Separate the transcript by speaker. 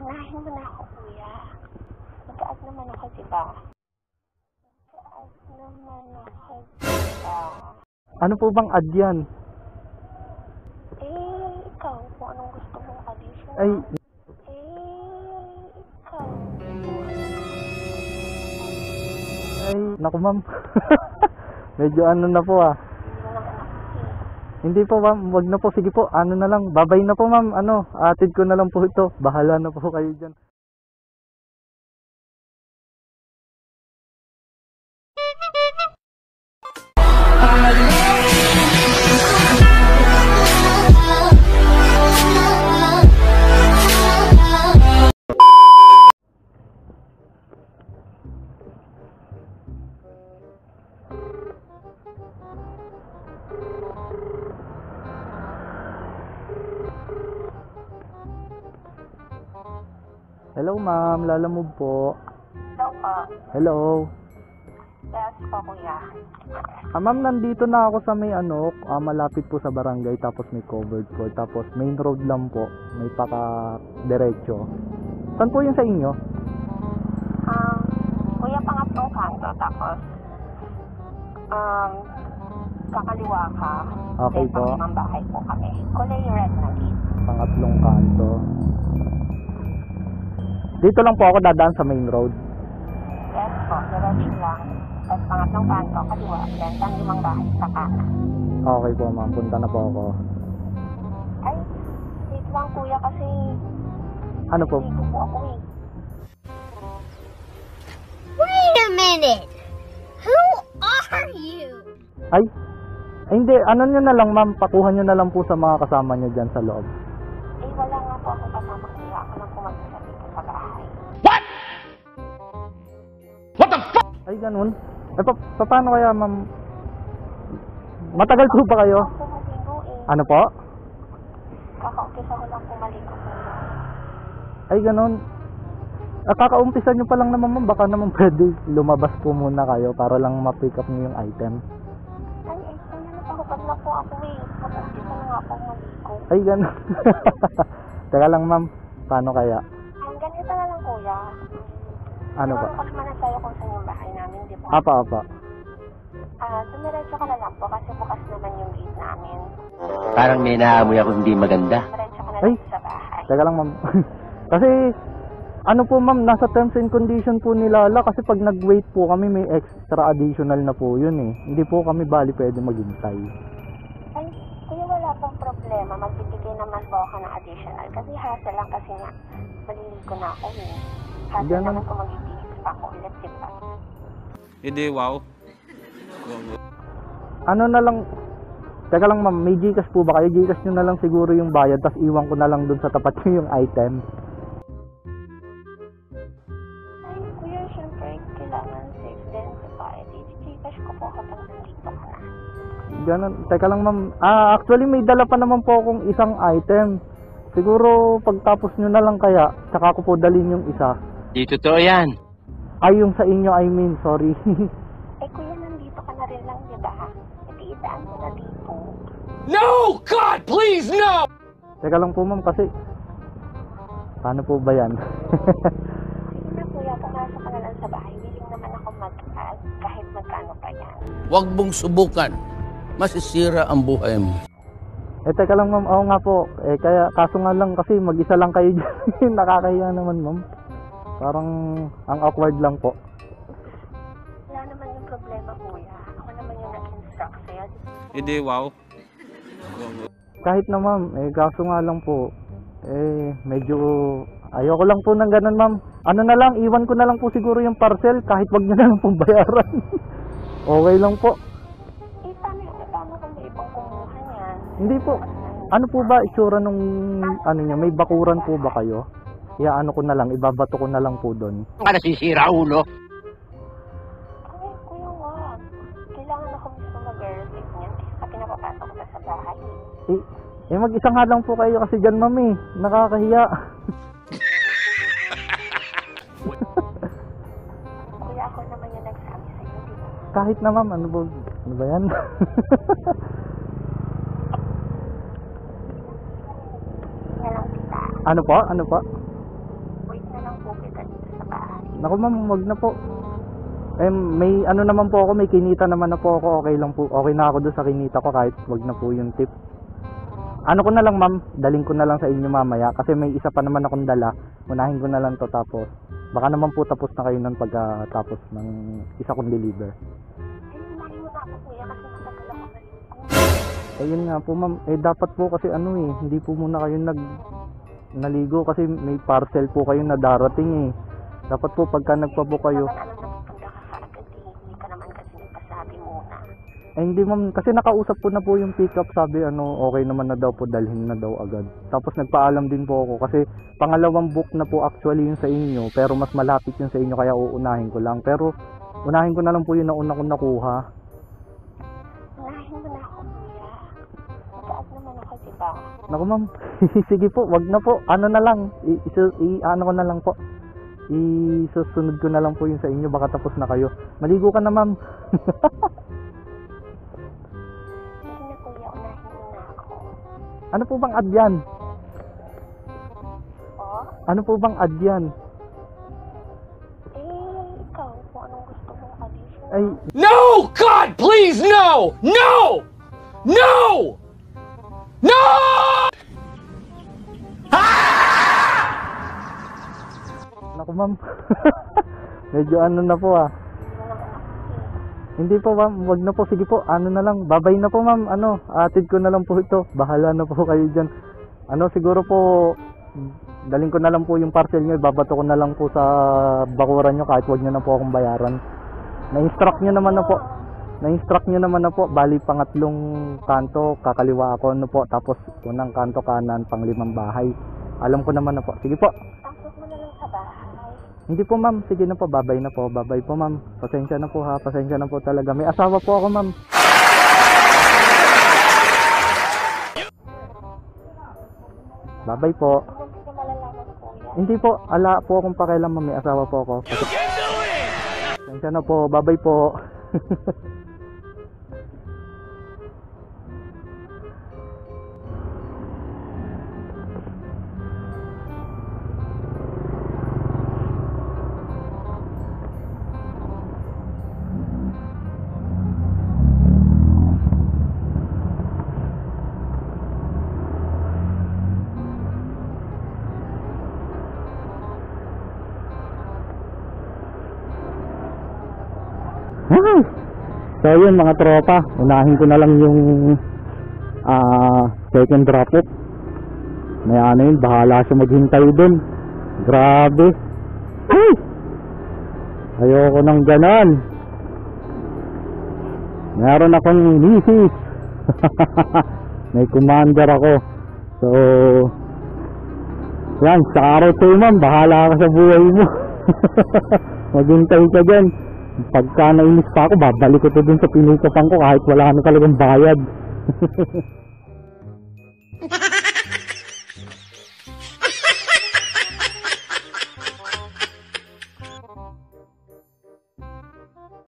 Speaker 1: Unahin mo na ako, kuya. Nag-aad naman ako, diba? Nag-aad naman ako, diba?
Speaker 2: Ano po bang ad yan?
Speaker 1: Ikaw, kung anong gusto mong additional.
Speaker 2: Ay,
Speaker 1: Ikaw.
Speaker 2: ay, naku ma'am. Medyo ano na po ah.
Speaker 1: Hindi mo naman ako
Speaker 2: Hindi po ma'am, wag na po. Sige po, ano na lang. Babay na po ma'am. Ano, atid ko na lang po ito. Bahala na po kayo dyan. Hello ma'am, lalamove po.
Speaker 1: Hello po.
Speaker 2: Hello.
Speaker 1: Yes po, kuya.
Speaker 2: Ma'am, nandito na ako sa may malapit po sa barangay, tapos may covered floor, tapos main road lang po, may paka-diretso. Saan po yung sa inyo?
Speaker 1: Kuya, pangatlong kanto, tapos kakaliwa ka.
Speaker 2: Okay
Speaker 1: then,
Speaker 2: po.
Speaker 1: Pang-limang bahay po kami. Kulay red na gate.
Speaker 2: Pangatlong kanto. Dito lang po ako dadaan sa main road.
Speaker 1: Yes po, diretso lang. Tapos pangatlong kanto, kaliwa. Then, pang-limang bahay sa kanan.
Speaker 2: Okay po ma'am, punta na po ako.
Speaker 1: Ay, wait lang kuya kasi
Speaker 2: Ano po?
Speaker 1: hindi po ako eh.
Speaker 3: Wait a minute! Who are you?
Speaker 2: Ay, hindi, ano nyo na lang ma'am, pakuha nyo na lang po sa mga kasama nyo dyan sa loob.
Speaker 1: Wala nga po akong kasama kuya. Ako lang pumunta dito sa bahay.
Speaker 2: Ay, ganun. Ay, paano kaya ma'am? Matagal po ba kayo?
Speaker 1: Ako maligo eh.
Speaker 2: Ano po?
Speaker 1: Kaka-umpisa ko lang pumaligo kuya.
Speaker 2: Ay, ganun. Kakaumpisa nyo pa lang naman ma'am, baka naman pwede lumabas po muna kayo para lang ma-pick up nyo yung item.
Speaker 1: Ay, kuya, napakapag na po ako eh. Mag-umpisa na nga ako maligo.
Speaker 2: Ay, ganun. Teka lang ma'am, paano kaya?
Speaker 1: Ganito na lang kuya.
Speaker 2: Ano ba?
Speaker 1: Kasi man sa'yo kung saan yung bahay namin, di ba?
Speaker 2: Apa.
Speaker 1: Dumiretso ka na lang po kasi bukas naman yung gate namin.
Speaker 4: Parang may naamoy ako hindi maganda.
Speaker 1: Dumiretso ka na
Speaker 2: Ay!
Speaker 1: lang sa bahay.
Speaker 2: Teka lang ma'am. Kasi, ano po ma'am, nasa terms and condition po nilala kasi pag nag-wait po kami may extra additional na po yun eh. Hindi po kami bali pwede maghintay.
Speaker 1: Ay, kuya, wala pong problema. Magbibigay naman po ako ng additional. Kasi hassle lang kasi nga, maliligo na ako eh. Hassle
Speaker 2: Ganun.
Speaker 1: naman kung magigigis pa ako ulit, di ba?
Speaker 5: Hindi, wow.
Speaker 2: Ano na lang, teka lang ma'am, may Gcash po ba kayo? Gcash nyo na lang siguro yung bayad, tapos iwan ko na lang dun sa tapat nyo yung item.
Speaker 1: Ay, kuya, syempre, kailangan safe din, di ba? Gcash ko po kapag nandito ka na.
Speaker 2: Ganun, teka lang ma'am. Actually may dala pa naman po akong isang item. Siguro pagtapos nyo na lang kaya, saka ko po dalhin yung isa.
Speaker 4: Di totoo yan.
Speaker 2: Ay, yung sa inyo, I mean, sorry.
Speaker 1: Eh, kuya, nandito ka na rin lang, di ba? E, idaan mo na dito.
Speaker 5: No! God, please, no!
Speaker 2: Teka lang po ma'am, kasi paano po ba yan?
Speaker 1: Sige na, kuya, pumasok ka na lang sa bahay. Willing naman ako mag-add kahit magkano pa yan.
Speaker 6: Huwag mong subukan. Masisira ang buhay mo.
Speaker 2: Teka lang ma'am, oo nga po. Kaya, kaso nga lang kasi mag-isa lang kayo dyan. Nakakahiya naman ma'am. Parang ang awkward lang po.
Speaker 1: Wala naman yung problema, kuya. Ako naman yung nag-instruct sa'yo.
Speaker 5: Hindi, wow.
Speaker 2: Kahit na ma'am, kaso nga lang po, medyo ayoko lang po ng ganun ma'am. Ano na lang, iwan ko na lang po siguro yung parcel kahit wag nyo na lang pong bayaran. Okay lang po.
Speaker 1: Paano kung may ibang kumuha niyan?
Speaker 2: Hindi po. Ano po ba itsura nung ano niya? May bakuran po ba kayo? Ano ko na lang, ibabato ko na lang po doon.
Speaker 4: Ka nasisira, ulo.
Speaker 1: Ay, kuya, wag. Kailangan ako mismo mag-receive niyan. At pinapapasok ko sa bahay.
Speaker 2: Mag-isa nga lang po kayo kasi dyan ma'am eh. Nakakahiya.
Speaker 1: Kuya, ako naman yung nagsabi sa'yo, di ba?
Speaker 2: Kahit na ma'am, ano ba yan?
Speaker 1: Nga lang kita.
Speaker 2: Ano po? Naku ma'am, wag na po. May ano naman po ako, may kinita naman na po ako, okay lang po. Okay na ako doon sa kinita ko kahit wag na po yung tip. Ano ko na lang ma'am, daling ko na lang sa inyo mamaya kasi may isa pa naman akong dala. Unahin ko na lang to tapos baka naman po tapos na kayo nun pagkatapos ng isa kong deliver.
Speaker 1: Ay, umahin mo na ako kuya kasi matagal ako naligo.
Speaker 2: Ayun nga po ma'am, dapat po kasi hindi po muna kayo naligo kasi may parcel po kayo na darating eh. Dapat po pagka nagpabook kayo.
Speaker 1: Ano napupunta ka kaagad eh. Hindi ka naman kasi nagpasabi muna.
Speaker 2: Hindi ma'am, kasi nakausap ko na po yung pickup, sabi okay naman na daw po, dalhin na daw agad. Tapos nagpaalam din po ako kasi pangalawang book na po actually yung sa inyo, pero mas malapit yung sa inyo kaya uunahin ko lang. Pero unahin ko na lang po yung nauna kong nakuha.
Speaker 1: Unahin mo na ako kuya. Mataas naman ako diba?
Speaker 2: Naku ma'am, sige po, wag na po. Ano na lang, ano ko na lang po. Isusunod ko na lang po yung sa inyo, baka tapos na kayo. Maligo ka na ma'am.
Speaker 1: Sige na kuya, unahin mo na ako.
Speaker 2: Ano po bang ad yan?
Speaker 1: Oh?
Speaker 2: Ano po bang ad yan?
Speaker 1: Ikaw, kung anong gusto mong addition.
Speaker 2: Ay,
Speaker 5: No! God, please, no! No! No! No!
Speaker 2: naku ma'am. Medyo ano na po ah. Hindi po ma'am, wag na po, sige po, ano na lang, babay na po ma'am, atid ko na lang po ito, bahala na po kayo dyan. Siguro po, daling ko na lang po yung parcel nyo, babato ko na lang po sa bakuran nyo kahit wag nyo na po akong bayaran. Na-instruct nyo naman na po, bali pangatlong kanto, kakaliwa ako po, tapos unang kanto kanan, pang 5 bahay. Alam ko naman na po, sige po.
Speaker 1: Pasok mo na lang sa bahay.
Speaker 2: Hindi po ma'am, sige na po, babay po ma'am. Pasensya na po ha, pasensya na po talaga. May asawa po ako ma'am. Babay po.
Speaker 1: Hindi mo malalaman kuya.
Speaker 2: Hindi po, ala po akong pakialam ma'am, may asawa po ako. Pasensya na po, babay po. So yun mga tropa, unahin ko na lang yung second drop off. May yun, bahala siya maghintay dun. Grabe. Ay! Ayoko nang ganon. Meron akong misis. May commander ako. So yan, sa araw to ma'am, bahala ka sa buhay mo. Maghintay ka dyan. Pagka nainis pa ako, babalik ko to dun sa pinikapan ko kahit wala na talagang bayad.